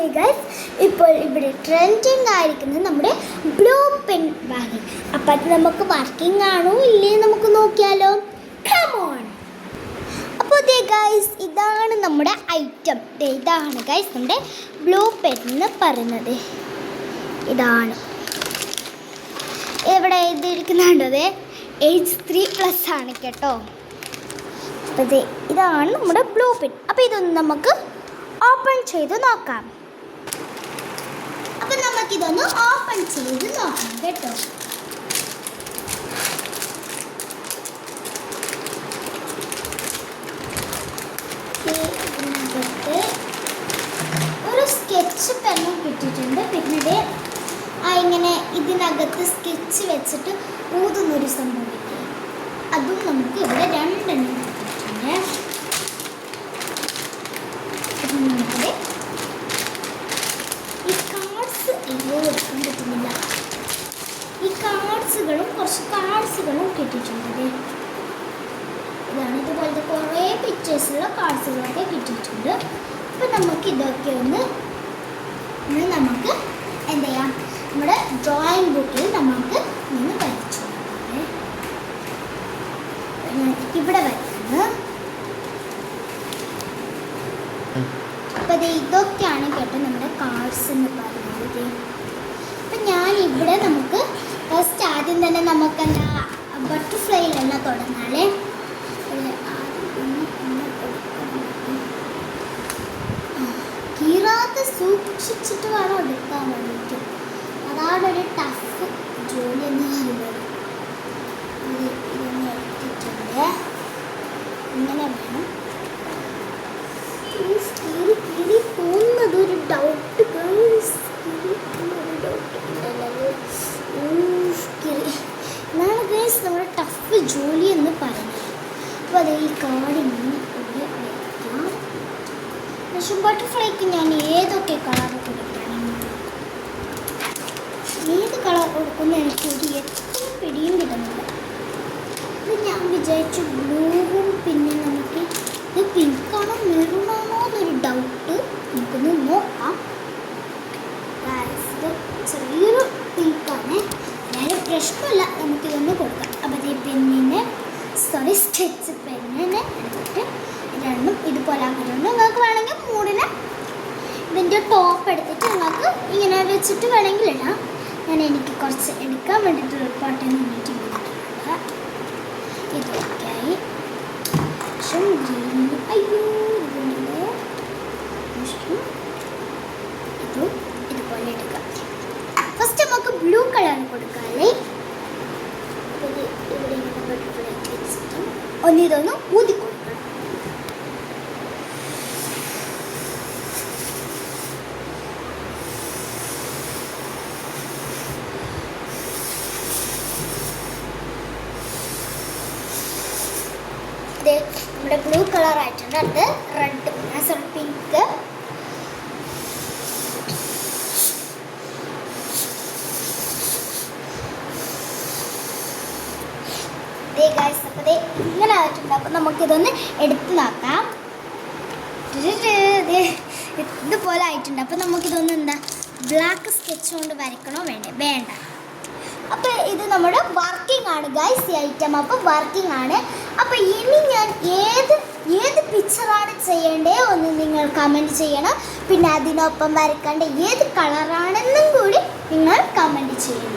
Okay guys, ഇപ്പോൾ ഇവിടെ trending ആയിരിക്കുന്നത് നമ്മുടെ ബ്ലൂ പെൻ ബാഗ്. അപ്പം അത് നമുക്ക് വർക്കിംഗ് ആണോ ഇല്ലേ നമുക്ക് നോക്കിയാലോ. Come on. അപ്പോൾ ദേ ഗൈസ്, ഇതാണ് നമ്മുടെ ഐറ്റം. ഇതാണ് ഗൈസ് നമ്മുടെ ബ്ലൂ പെൻ എന്ന് പറയുന്നത്. ഇതാണ് ഇവിടെ എഴുതിയിരിക്കുന്നുണ്ടത് ഏജ് 3+ ആണ് കേട്ടോ. അപ്പോൾ ഇതാണ് നമ്മുടെ ബ്ലൂ പെൻ. അപ്പോൾ ഇതൊന്ന് നമുക്ക് ഓപ്പൺ ചെയ്ത് നോക്കാം. അപ്പം നമുക്കിതൊന്ന് ഓപ്പൺ ചെയ്ത് നോക്കാം കേട്ടോ. ഇതിനകത്ത് ഒരു സ്കെച്ച് പെന്നും കിട്ടിയിട്ടുണ്ട്. പിന്നെ ഇങ്ങനെ ഇതിനകത്ത് സ്കെച്ച് വെച്ചിട്ട് ഊതുന്നൊരു സംഭവം കിട്ടി. അതും നമുക്ക് ഇവിടെ 2 എണ്ണം കിട്ടിയിട്ടുണ്ട്. ഈ കാർഡ്സ് എടുക്കാൻ പറ്റുന്നില്ല. ഈ കുറച്ച് കാർഡ്സുകളും കിട്ടിയിട്ടുണ്ട്. ഇതാണ് ഇതുപോലത്തെ കുറേ പിക്ചേഴ്സുള്ള കാർഡ്സുകളൊക്കെ കിട്ടിയിട്ടുണ്ട്. അപ്പം നമുക്ക് ഇതൊക്കെ ഒന്ന് നമുക്ക് എന്ത് ചെയ്യാം, നമ്മുടെ ഡ്രോയിങ് ബുക്കിൽ നമുക്ക് നിന്ന് വരച്ചു ഇവിടെ വരയ്ക്കുന്നത്. അപ്പം ഇതൊക്കെയാണ് കേട്ടോ നമ്മുടെ കാർഡ്സ് എന്ന് പറയുന്നത്. അപ്പം ഞാൻ ഇവിടെ നമുക്ക് ഫസ്റ്റ് ആദ്യം തന്നെ നമുക്ക് എന്താ ബട്ടർഫ്ലൈയിൽ തന്നെ തുടങ്ങാല്ലേ. കീറാതെ സൂക്ഷിച്ചിട്ട് വേണം എടുക്കാൻ വേണ്ടിയിട്ട്. അതാണ് ഒരു ടഫ് ജോലി എന്ന് പറയുന്നത്. ഇതൊന്ന് എടുത്തിട്ടുണ്ട്. ഇങ്ങനെ വേണം. കിളി പോകുന്നത് ഒരു ഡൗട്ട്. ഇതാണ് ഗൈസ് നമ്മുടെ ടഫ് ജോലി എന്ന് പറയുന്നത്. അപ്പോൾ അത് ഈ കാർഡിങ്ങനെ ഇവിടെ വയ്ക്കാം. പക്ഷെ ബട്ടർഫ്ലൈക്ക് ഞാൻ ഏതൊക്കെ കളർ കൊടുക്കണം, ഏത് കളർ കൊടുക്കുന്ന എനിക്ക് എത്ര പിടിയും കിട്ടുന്നില്ല. ഇത് ഞാൻ വിചാരിച്ചു ബ്ലൂവും പിന്നെ നമുക്ക് ഇത് പിങ്കാണോ മെറൂണാണോ എന്നൊരു ഡൗട്ട്. നമുക്കൊന്ന് നോക്കാം. ഇത് ചെറിയൊരു പിങ്കാണ്. ഞാൻ പ്രശ്നമില്ല, നമുക്കിതൊന്ന് കൊടുക്കാം. അപ്പോൾ ഈ പെന്നിനെ സ്കെച്ച് പെന്നിനെ എടുത്തിട്ട് രണ്ടും ഇതുപോലെ ആക്കിയിട്ടുണ്ട്. നിങ്ങൾക്ക് വേണമെങ്കിൽ മൂടിനെ ഇതിൻ്റെ ടോപ്പ് എടുത്തിട്ട് നിങ്ങൾക്ക് ഇങ്ങനെ വെച്ചിട്ട് വേണമെങ്കിൽ ഇടാം. എനിക്ക് കുറച്ച് എടുക്കാൻ വേണ്ടിയിട്ട് റിപ്പോർട്ട് വേണ്ടിയിട്ട് ഇതൊക്കെയായി. പക്ഷേ ഇതുപോലെ എടുക്കാം. ഫസ്റ്റ് നമുക്ക് ബ്ലൂ കളർ കൊടുക്കാമല്ലേ. ഇവിടെ ഇങ്ങനെ ബട്ടർഫ്ലൈ വെച്ചിട്ട് ഇതൊന്ന് ഊതി കൊടുക്കണം. നമ്മുടെ ബ്ലൂ കളർ ആയിട്ടുണ്ട്. അടുത്ത് റെഡ് പിങ്ക്. അപ്പോൾ ഇങ്ങനെ ആയിട്ടുണ്ട്. അപ്പം നമുക്കിതൊന്ന് എടുത്ത് നോക്കാം. ഇതുപോലെ ആയിട്ടുണ്ട്. അപ്പം നമുക്കിതൊന്ന് എന്താ ബ്ലാക്ക് സ്കെച്ച് കൊണ്ട് വരയ്ക്കണോ വേണ്ട. അപ്പോൾ ഇത് നമ്മുടെ വർക്കിംഗ് ആണ് ഗൈസ് ഈ ഐറ്റം. അപ്പോൾ വർക്കിംഗ് ആണ്. അപ്പോൾ ഇനി ഞാൻ ഏത് പിക്ചറാണ് ചെയ്യേണ്ടത് ഒന്ന് നിങ്ങൾ കമൻറ്റ് ചെയ്യണം. പിന്നെ അതിനൊപ്പം വരയ്ക്കേണ്ട ഏത് കളറാണെന്നും കൂടി നിങ്ങൾ കമൻറ്റ് ചെയ്യണം.